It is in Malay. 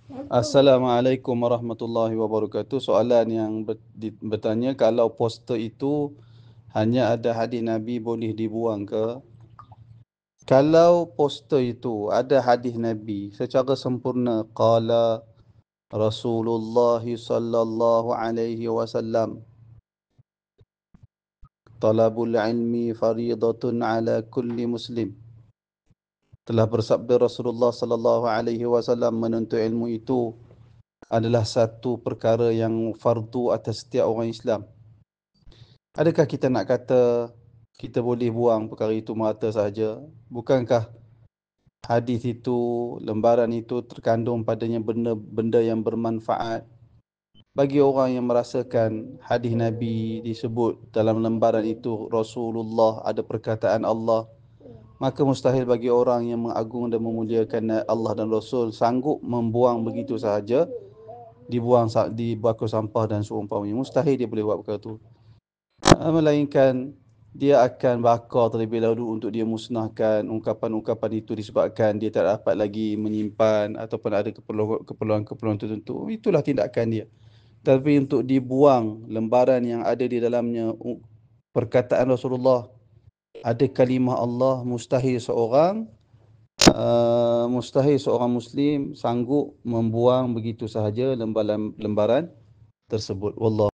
Assalamualaikum warahmatullahi wabarakatuh. Soalan yang bertanya, kalau poster itu hanya ada hadis Nabi, boleh dibuang ke? Kalau poster itu ada hadis Nabi secara sempurna, qala Rasulullah sallallahu alaihi wasallam, talabul ilmi faridatun ala kulli muslim. Telah bersabda Rasulullah sallallahu alaihi wasallam, menuntut ilmu itu adalah satu perkara yang fardu atas setiap orang Islam. Adakah kita nak kata kita boleh buang perkara itu merata saja? Bukankah hadis itu, lembaran itu terkandung padanya benda-benda yang bermanfaat bagi orang yang merasakan hadis Nabi disebut dalam lembaran itu Rasulullah, ada perkataan Allah, maka mustahil bagi orang yang mengagung dan memuliakan Allah dan Rasul sanggup membuang begitu sahaja, di bakul sampah dan seumpamanya. Mustahil dia boleh buat perkara itu. Melainkan dia akan bakar terlebih dahulu untuk dia musnahkan ungkapan-ungkapan itu, disebabkan dia tak dapat lagi menyimpan ataupun ada keperluan-keperluan tertentu. Itulah tindakan dia. Tapi untuk dibuang lembaran yang ada di dalamnya perkataan Rasulullah, ada kalimah Allah, mustahil seorang Muslim sanggup membuang begitu sahaja lembaran tersebut. Wallah.